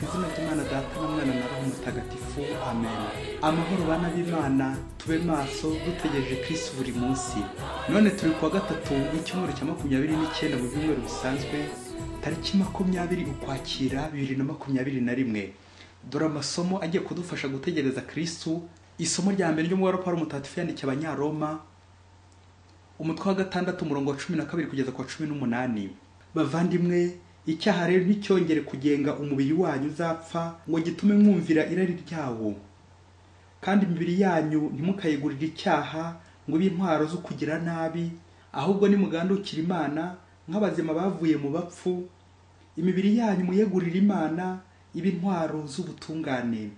Ku izina ry'Imana Data na Mwana na Roho Mutagatifu, amen. Amahoro bana b'Imana, tube maso dutegereje Kristo buri munsi. None turi kuwa gatatu w'icyumweru cya 29 mu byumweru bisanzwe, tariki 20 Ukwakira 2021. Dore amasomo agiye kudufasha gutegereza Kristo. Isomo rya mbere ryo mu Pawulo Mutagatifu yandikiye Abanyaroma, umutwe wa 6 umurongo wa 12 kugeza ku 18. Bavandimwe, icyaha rero nticyongere kugenga umubiri wanyu uzapfa ngo gitume mwumvira irari ryawo. Kandi imibiri yanyu ntimukayigurire icyaha ngo b'intwaro zo kugira nabi, ahubwo nimugandukira Imana nk'abazima bavuye mu bapfu. Imibiri yanyu muyegurira Imana ib'intwaro z'ubutungane.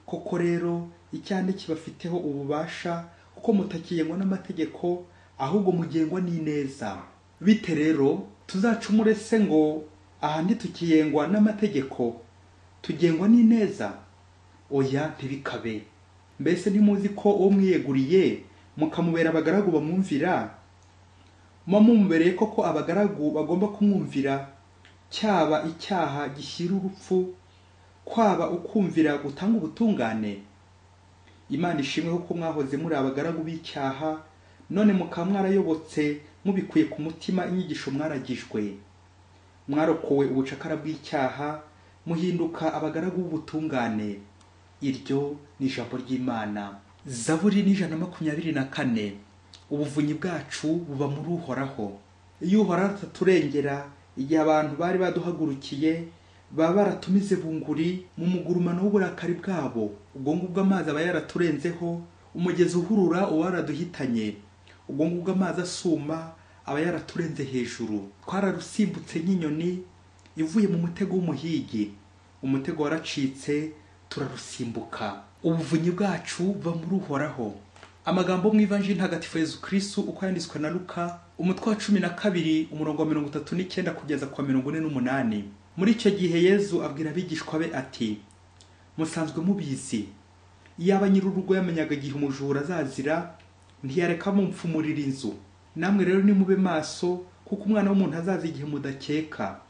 Koko rero icyaha kibafiteho ububasha, kuko mutakiyengwa n'amategeko, ahubwo mugengwa n'ineza. Bite rero tuzacumure se ngo aha ntitukiyengwa n'amategeko, tugengwa n'ineza? Oya, ntibikabe. Mbese ntimuzi ko uwo mwiyeguriye mukamubera abagaragu bamwumvira, mumubereye koko abagaragu bagomba kumwumvira, cyaba icyaha gishyira urupfu, kwaba ukumvira gutanga ubutungane? Imana ishimwe kuko mwahoze muri abagaragu b'icyaha, none mukaba mwarayobotse mubikuye ku mutima inyigisho mwaragijwe. Mwarokowe ubucakara bw'icyaha, muhinduka abagaragu b'ubutungane. Iryo ni ijambo ry'Imana. Zaburi ni 124. Ubuvunyi bwacu buba muri Uhoraho. Iyo Uhoraho ataturengera, igihe abantu bari baduhagurukiye baba baratumize bunguri mu mugurumano w'uburakari bwabo, ubwo ngubwo amazi aba yaraturenzeho, umugezi uhurura waraduhitanye, ubwo ngubwo amazi asuma aba yaraturenze hejuru. Twararusimbutse nk'inyoni ivuye mu mutego w'umuhigi, umutego waracitse turarusimbuka. Ubuvunyi bwacu buba muri Uhoraho. Amagambo mu Ivanjili ntagatifu Yezu Kristo uko yanditswe na Luka, umutwe wa 12 umurongo wa 39 kugeza kwa 48. Muri icyo gihe Yezu abwira abigishwa be ati: musanzwe mubizi, iyaba nyir'urugo yamenyaga igihe umujura azazira, ntiyareka mumfumurira inzu. Namwe rero nimube maso, kuko umwana w'umuntu azaza igihe mudakeka.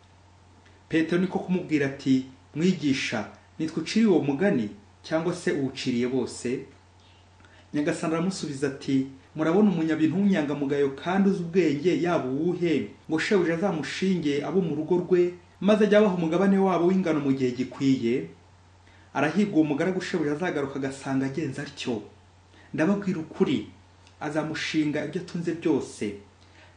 Petero niko kumubwira ati: mwigisha, nitwe uciriye uwo mugani cyangwa se uwuciriye bose? Nyagasani aramusubiza ati: murabona umunyabintu w'unyangamugayo kandi uzi ubwenge, yaba uwuhe, ngo shebuja azamushinge abo mu rugo rwe, maze ajya abaha umugabane wabo w'ingano mu gihe gikwiye? Arahirwa uwo mugaragu shebuja azagaruka agasanga agenza atyo. Ndababwira ukuri, azamushinga ibyo atunze byose.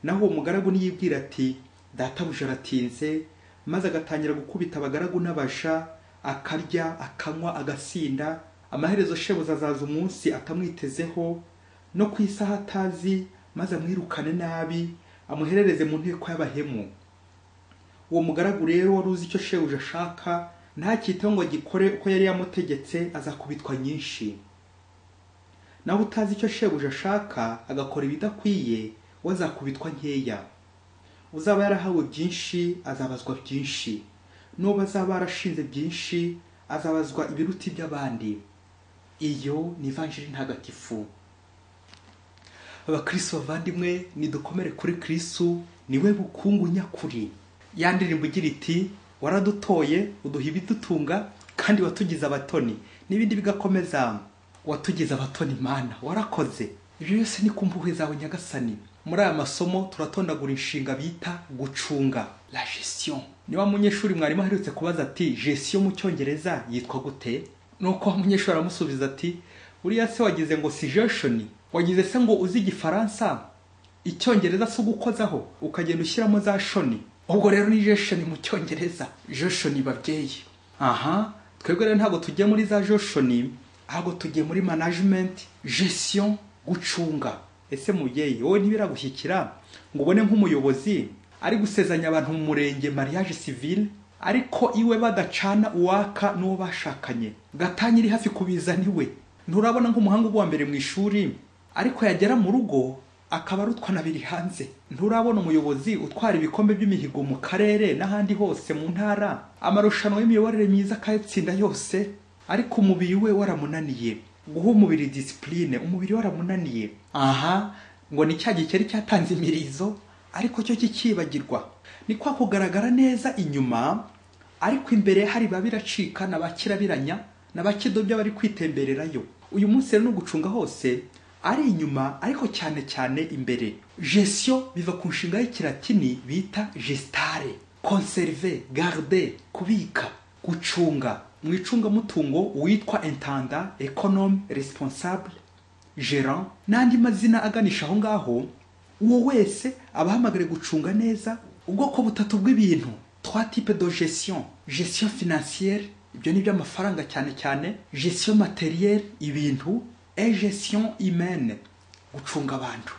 Naho uwo mugaragu niyibwira ati: databuja aratinze, maze agatangira gukubita abagaragu n'abasha, akarya akanywa agasinda, amaherezo shebuja azaza umunsi atamwitezeho no ku isaha atazi, maze amwirukane nabi, amuherereze mu nteko y'abahemu. Uwo mugaragu rero wari uzi icyo shebuja ashaka, ntakiteho ngo agikore uko yari yamutegetse, azakubitwa nyinshi. Naho utazi icyo shebuja ashaka agakora ibidakwiye, we azakubitwa nkeya. Uzaba yarahawe byinshi azabazwa byinshi, n'uwo azaba yarashinze byinshi azabazwa ibiruti by'abandi. Iyo ni Ivanjili ntagatifu. Abakristo bavandimwe, nidukomere kuri Kristo, niwe bukungu nyakuri. Ya ndirimbo igira iti: waradutoye uduha ibidutunga, kandi watugize abatoni, n'ibindi bigakomeza. Watugize abatoni Mana, warakoze. Ibyo byose ni ku mpuhwe zawe Nyagasani. Muri aya masomo turatondagura inshinga bita gucunga, la gestion. Niba munyeshuri mwarimu aherutse kubaza ati gestion mu Cyongereza yitwa gute, nuko umunyeshuri aramusubiza ati: uriya se wagize ngo si gestion, wagize se ngo uzi Igifaransa, Icyongereza se ugukozaho ukagenda ushyiramo za shoni. Ubwo rero ni gestion mu Cyongereza, gestion babyeyi. Aha, twebwe rero ntabwo tugiye muri za gestion, ahubwo tugiye muri management, gestion, gucunga. Ese mubyeyi, wowe ntibiragushyikira ngo ubone nk'umuyobozi ari gusezanya abantu mu murenge mariage civile, ariko iwe badacana uwaka n'uwo bashakanye, gatanya iri hafi kubiza niwe? Nturabona nk'umuhanga uwa mbere mu ishuri, ariko yagera mu rugo akaba arutwa na biri hanze? Nturabona umuyobozi utwara ibikombe by'imihigo mu karere n'ahandi hose mu ntara, amarushanwa y'imiyoborere myiza akayatsinda yose, ariko umubiri we waramunaniye? Guha umubiri discipline, umubiri waramunaniye. Aha, ngo ni cya gikeri cyatanze imirizo, ariko cyo kikibagirwa. Ni kwa kugaragara neza inyuma, ariko imbere hari babiracika n'abakirabiranya n'abakidobya bari kwitembererayo. Uyu munsi rero no gucunga hose ari inyuma ariko cyane cyane imbere. Gestion biva ku nshinga y'ikilatini bita gestare, conserver, garder, kubika, gucunga. Mu icungamutungo witwa intendant, économe, responsable, gérant n'andi mazina aganisha aho ngaho. Uwo wese abahamagare gucunga neza ubwoko butatu bw'ibintu. 3 types de gestion: gestion financière, ibyo ni by'amafaranga cyane cyane, gestion matérielle, ibintu, et gestion humaine, gucunga abantu.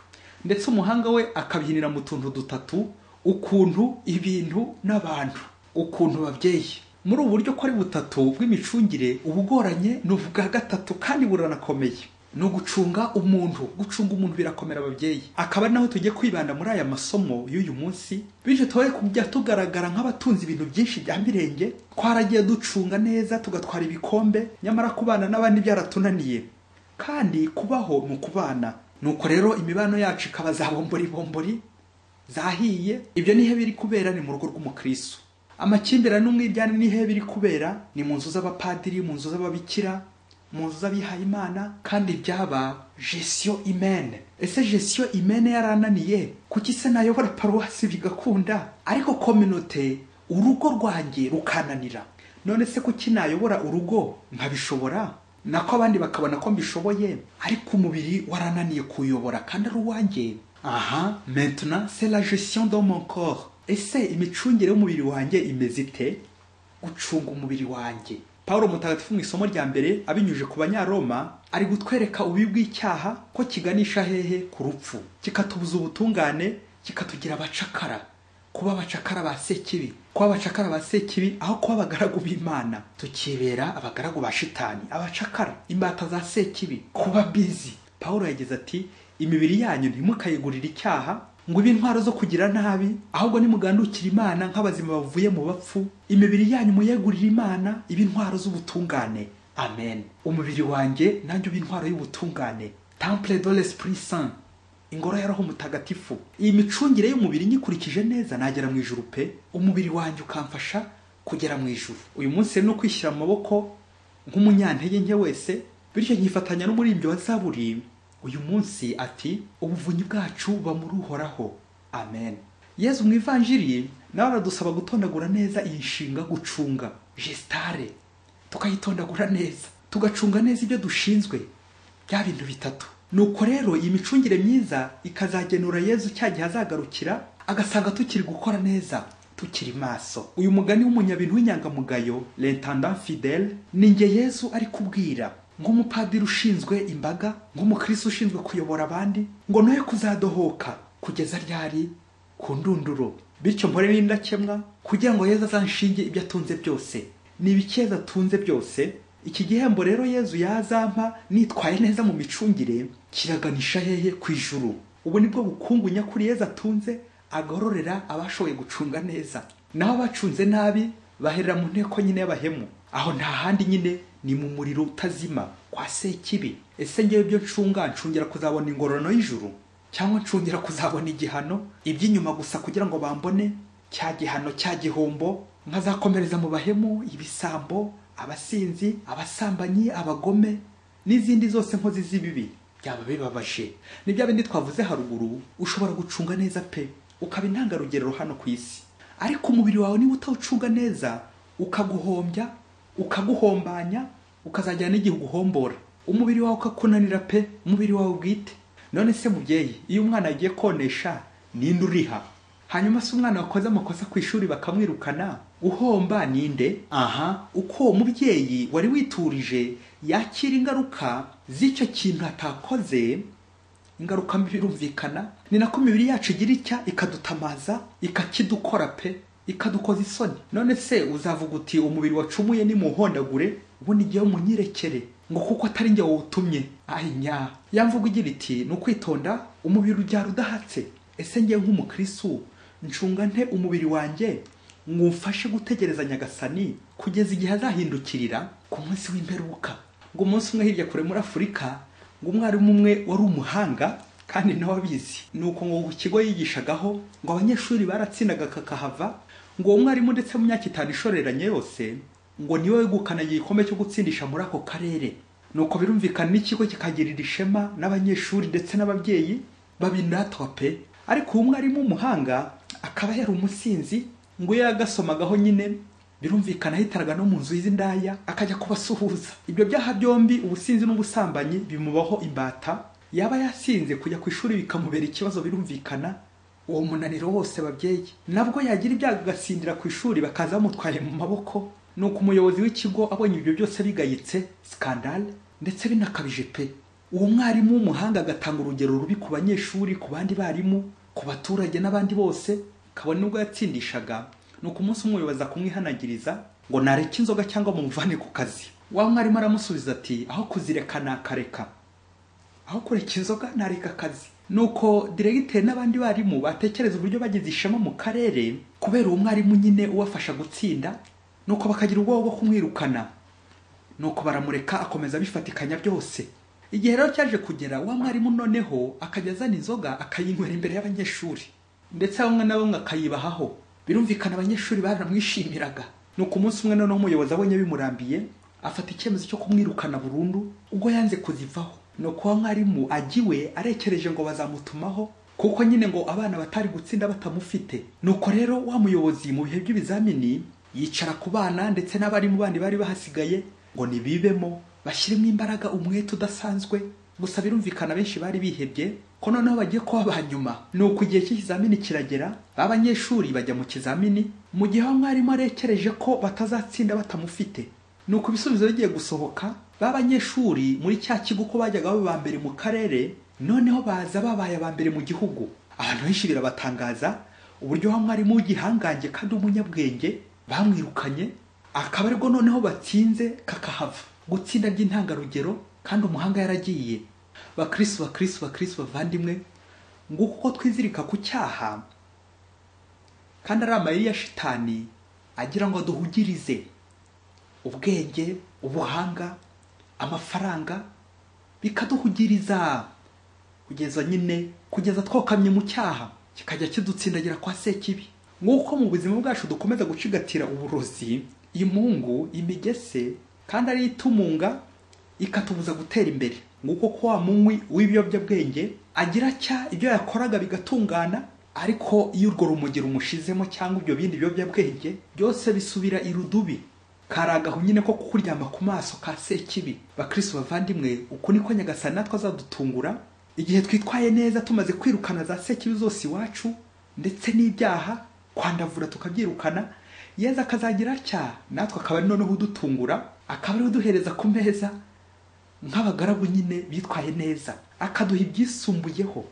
Ndetse umuhanga we akabyinira mu tuntu dutatu: ukuntu, ibintu n'abantu, ukuntu babyeyi. Muri ubu buryo ko ari butatu bw'imicungire, ubugoranye ni ubwa gatatu kandi buranakomeye. No gucunga umuntu birakomera ababyeyi. Akaba naho tujye kwibanda muri aya masomo y'uyu munsi, bityo twaye kujya tugaragara nk'abatunzi ibintu byinshi bya mirenge, twaragiye ducunga neza tugatwara ibikombe, nyamara kubana n'abandi byaratunaniye. Kandi kubaho mu kubana. Nuko rero imibano yacu ikaba za bombori zahiye. Ibyo nihe biri kubera ni mu rugo rw'umukristo. Amakimbirane n'umwiryane nihe biri kubera ni mu nzu z'abapadiri, mu nzu z'ababikira, mu nzu z'abihaye Imana, kandi byaba gestion humaine. Ese gestion humaine yarananiye, kuki se nayobora paruwasi bigakunda ariko communauté urugo rwanjye rukananira? None se kuki nayobora urugo nkabishobora, nako abandi bakabona ko mbishoboye, ariko umubiri warananiye kuyobora kandi ari uwanjye? Aha, maintenant c'est la gestion de mon corps. Ese imicungire y'umubiri wanjye imeze ite? Gucunga umubiri wanjye. Paulo mutagatifu mu isomo rya mbere abinyuje ku Banyaroma ari gutwereka ububi bw'icyaha ko kiganisha hehe? Ku rupfu, kikatubuza ubutungane, kikatugira abacakara, kuba abacakara ba sekibi, kuba abacakara ba sekibi aho kuba abagaragu b'Imana. Tukibera abagaragu ba shitani, abacakara, imbata za sekibi, kuba busy. Paulo yagize ati, imibiri yanyu ntimukayigurira icyaha ngo ibe intwaro zo kugira nabi, ahubwo nimugandukira Imana nk'abazima bavuye mu bapfu. Imibiri yanyu muyegurira Imana ibe intwaro z'ubutungane. Amen. Umubiri wanjye nanjye ube intwaro y'ubutungane, temple de l'Esprit Saint, ingoro ya Roho Mutagatifu. Iyi micungire y'umubiri nyikurikije neza nagera mu ijuru pe. Umubiri wanjye ukamfasha kugera mu ijuru. Uyu munsi no kwishyira mu maboko nk'umunyantege nke wese, bityo nyifatanya n'umurimbyi wa Zaburi uyu munsi ati, ubuvunyi bwacu buba muri Uhoraho. Amen. Yezu mu Ivanjiri nawe aradusaba gutondagura neza iyi nshinga gucunga, gestare, tukayitondagura neza, tugacunga neza ibyo dushinzwe, bya bintu bitatu. Nuko rero iyi micungire myiza ikazagenura Yezu cya gihe azagarukira agasanga tukiri gukora neza, tukiri maso. Uyu mugani w'umunyabintu w'inyangamugayo, l'intendant fidèle, ni nge Yezu ari kubwira, nk'umupadiri ushinzwe imbaga, nk'umukristo ushinzwe kuyobora abandi, ngo noye kuzadohoka kugeza ryari? Ku ndunduro. Bityo mpore n'indakemwa kugira ngo Yezu azanshinge ibyo atunze byose. Ni ibikeza atunze byose. Iki gihembo rero Yezu yazampa nitwaye neza mu micungire kiraganisha hehe? Ku ijuru. Ubu nibwo bukungu nyakuri Yezu atunze, agororera abashoboye gucunga neza. Naho bacunze nabi baherera mu nteko nyine y'abahemu. Aho nta handi nyine ni mu muriro utazima kwa sekibi. Ese ngewe byo ncungira kuzabona ingororano y'ijuru, cyangwa ncungira kuzabona igihano iby'inyuma gusa kugira ngo bambone cya gihano cya gihombo, nkazakomereza mu bahemu, ibisambo, abasinzi, abasambanyi, abagome n'izindi zose nkozi z'ibibi? Byaba bibabaje. Ni bya bindi twavuze haruguru, ushobora gucunga neza pe, ukaba intangarugero hano ku isi, ariko umubiri wawe niba utawucunga neza ukaguhombya, ukaguhombanya, ukazajyana n'igihe uguhombora. Umubiri wawe ukakunanira pe, umubiri wawe bwite. None se mubyeyi, iyo umwana agiye konesha ninde uriha? Hanyuma se umwana wakoze amakosa ku ishuri bakamwirukana, uhomba ninde? Aha, uko uwo mubyeyi wari witurije yakira ingaruka z'icyo kintu atakoze, ingaruka mbi birumvikana. Ni nako imibiri yacu igira icya ikadutamaza, ikakidukora pe, ikadukoza isoni. None se uzavuga uti umubiri wacumuye ni muhondagure, ubundi igihe munyirekere ngo kuko atari njye wawutumye? Ahinya, yamvuga igira iti ni ukwitonda umubiri ubyara udahatse. Ese ngewe nk'umukristo ncunga nte umubiri wanjye ngo umfashe gutegereza Nyagasani kugeza igihe azahindukirira ku munsi w'imperuka? Ngo umunsi umwe hirya kure muri Afurika, ngo umwarimu umwe wari umuhanga kandi nawe abizi, nuko ngo ku kigo yigishagaho ngo abanyeshuri baratsindaga kakahava, ngo uwo mwarimu ndetse mu myaka 5 ishoreranye yose ngo niwe wegukana igikombe cyo gutsindisha muri ako karere. Nuko birumvikana n'ikigo kikagirira ishema n'abanyeshuri ndetse n'ababyeyi babindatwa pe. Ariko uwo mwarimu w'umuhanga akaba yari umusinzi, ngo yagasomagaho nyine birumvikana hitaraga no mu nzu y'indaya akajya kubasuhuza. Ibyo byaha byombi, ubusinzi n'ubusambanyi, bimubaho imbata. Yaba yasinze kujya ku ishuri bikamubera ikibazo, birumvikana uwo munaniro wose babyeyi. Nabwo yagira ibyago gasindira ku ishuri bakaza bamutwaye mu maboko. Nuko umuyobozi w'ikigo abonye ibyo byose bigayitse, scandale ndetse binakabije pe. Uwo mwarimu w'umuhanga agatanga urugero rubi ku banyeshuri, ku bandi barimu, ku baturage n'abandi bose. Kabone nubwo yatsindishaga, nuko umunsi umuyobozi akumwihanagiriza ngo nareke inzoga cyangwa mumuvane ku kazi. Wa mwarimu aramusubiza ati aho kuzireka nakareka, aho kureka inzoga nareka akazi. Nuko diregiteri n'abandi barimu batekereza uburyo bagize ishema mu karere kubera uwo mwarimu nyine ubafasha gutsinda. Nuko bakagira ubwoba bwo kumwirukana, nuko baramureka akomeza bifatikanya byose. Igihe rero cyaje kugera, wa mwarimu noneho akajya azana inzoga akayinywera imbere y'abanyeshuri, ndetse bamwe na bamwe akayibahaho. Birumvikana abanyeshuri baramwishimiraga. Nuko umunsi umwe noneho umuyobozi abonye bimurambiye, afata icyemezo cyo kumwirukana burundu ubwo yanze kuzivaho. Nuko wa mwarimu agiwe arekereje ngo bazamutumaho, kuko nyine ngo abana batari gutsinda batamufite. Nuko rero wa muyobozi mu bihe by'ibizamini yicara ku bana ndetse n'abarimu bandi bari bahasigaye ngo nibibemo, bashyiremo imbaraga, umwete udasanzwe. Gusa birumvikana benshi bari bihebye ko noneho bagiye kuba abanyuma. Nuko igihe cy'ikizamini kiragera, abanyeshuri bajya mu kizamini mu gihe wa mwarimu arekereje ko batazatsinda batamufite. Nuko ibisubizo bigiye gusohoka, b'abanyeshuri muri cya kigo ko bajyaga baba mbere mu karere, noneho baza babaye abambere mu gihugu. Abantu benshi birabatangaza uburyo wa mwarimu w'igihangange kandi umunyabwenge bamwirukanye, akaba ariko noneho batsinze kakahava. Gutsinda by'intangarugero kandi umuhanga yaragiye. Bakristo bavandimwe, nguko uko twizirika ku cyaha kandi ari amayeri ya shitani agira ngo duhugirize ubwenge, ubuhanga, amafaranga, bikaduhugiriza kugeza twokamye mu cyaha, kikajya kidutsindagira kwa sekibi. Nguko mu buzima bwacu dukomeza gucigatira uburozi, imungu, imigese, kandi ari itumunga ikatubuza gutera imbere. Nguko ko wa munywi w'ibiyobyabwenge agira cya ibyo yakoraga bigatungana, ariko iyo urwo rumugero umushizemo cyangwa ibyo bindi biyobyabwenge byose bisubira irudubi. Karagaho nyine ko kukuryama ku maso ka sekibi. Bakristo bavandimwe, uko niko Nyagasani natwe azadutungura igihe twitwaye neza, tumaze kwirukana za sekibi zose iwacu ndetse n'ibyaha, kwandavura tukabyirukana. Yezu akazagira cya natwe akaba noneho udutungura, akaba ari uduhereza ku meza nk'abagaragu nyine bitwaye neza, akaduha ibyisumbuyeho,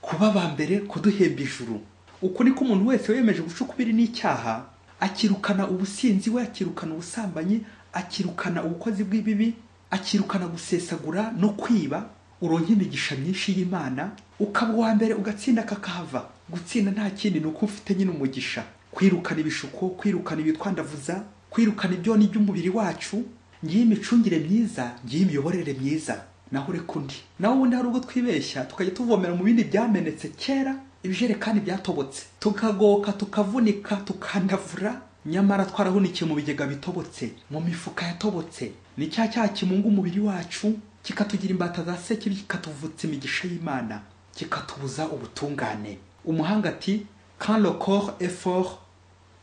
kuba abambere, kuduhemba ijuru. Uko niko umuntu wese wiyemeje gucukubiri n'icyaha akirukana ubusinzi we, akirukana ubusambanyi, akirukana ubukozi bw'ibibi, akirukana gusesagura no kwiba, uronka imigisha myinshi y'Imana, ukaba uwa mbere ugatsinda kakahava. Gutsinda nta kindi ni uko ufite nyine umugisha. Kwirukana ibishuko, kwirukana ibitwandavuza, kwirukana ibyoni by'umubiri wacu, ngiye imicungire myiza, ngiye imiyoborere myiza. Naho ureka undi, naho ubundi hari ubwo twibeshya tukajya tuvomera mu bindi byamenetse kera, ibijerekani byatobotse, tukagoka, tukavunika, tukandavura, nyamara twarahunikiye mu bigega bitobotse, mu mifuka yatobotse. Ni cya kimunga umubiri wacu, kikatugira imbata za sekibi, kikatuvutsa imigisha y'Imana, kikatubuza ubutungane. Umuhanga ati quand le corps est fort,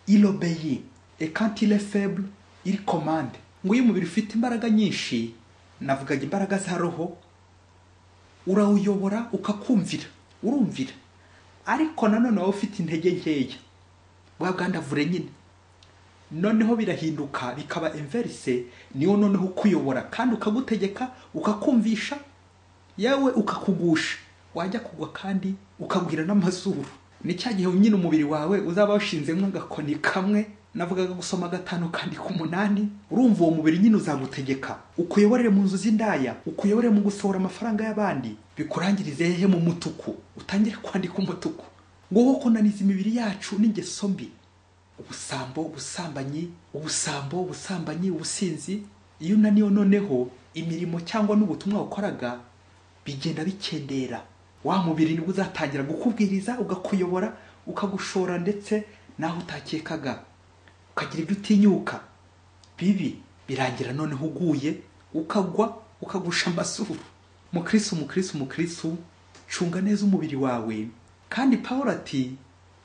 il obéit, et quand il est faible, il commande. Ngo iyo umubiri ufite imbaraga nyinshi, navugaga imbaraga za roho, urawuyobora ukakumvira, urumvira. Ariko nanone wowe ufite intege nkeya, wabwandavure nyine, noneho birahinduka bikaba inverse, niyo noneho ukuyobora kandi ukagutegeka, ukakumvisha, yewe ukakugusha, wajya kugwa kandi ukagwira n'amazuru. Ni cya gihe nyine umubiri wawe uzaba washinzemo agakoni kamwe, navugaga gusoma 5 kandi ku 8. Urumva uwo mubiri nyine uzagutegeka, ukuyoborere mu nzu z'indaya, ukuyoborere mu gusohora amafaranga y'abandi, bikurangirize hehe mu mutuku, utangire kwandika umutuku. Ngo kunaniza imibiri yacu n'ingeso mbi, ubusambo, ubusambanyi, ubusinzi. Iyo unaniyo noneho imirimo cyangwa n'ubutumwa ukoraga bigenda bikendera. Wa mubiri ni uzatangira gukubwiriza, ugakuyobora, ukagushora ndetse naho utakekaga. ukagira ibyo utinyuka bibi, birangira noneho uguye ukagwa ukagusha amasuru. Mukristo, cunga neza umubiri wawe. Kandi Pawulo ati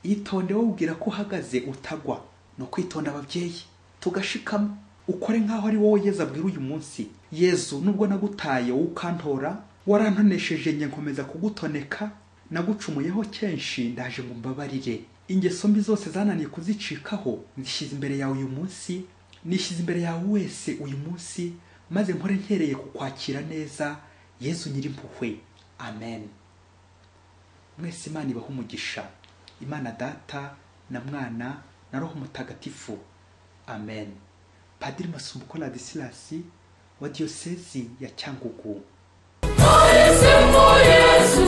itonde wubwira ko uhagaze utagwa. No kwitonda ababyeyi tugashikama, ukore nkaho ari wowe Yezu abwira uyu munsi. Yezu, nubwo nagutaye wowe ukantora, warantonesheje njye nkomeza kugutoneka, nagucumuyeho kenshi, ndaje ngo mbabarire. Ingeso mbi zose zananiye kuzicikaho nzishyize imbere yawe uyu munsi, nishyize imbere yawe wese uyu munsi, maze mpore ntereye kukwakira neza Yezu Nyirimpuhwe. Amen. Mwese Imana ibahe umugisha. Imana Data na Mwana na Roho Mutagatifu. Amen. Padiri Masumbuko Ladislas wa Diyosezi ya Cyangugu. Yesu,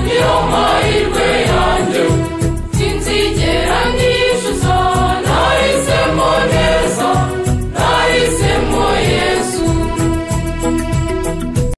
niyo mahirwe yanjye, sinzigera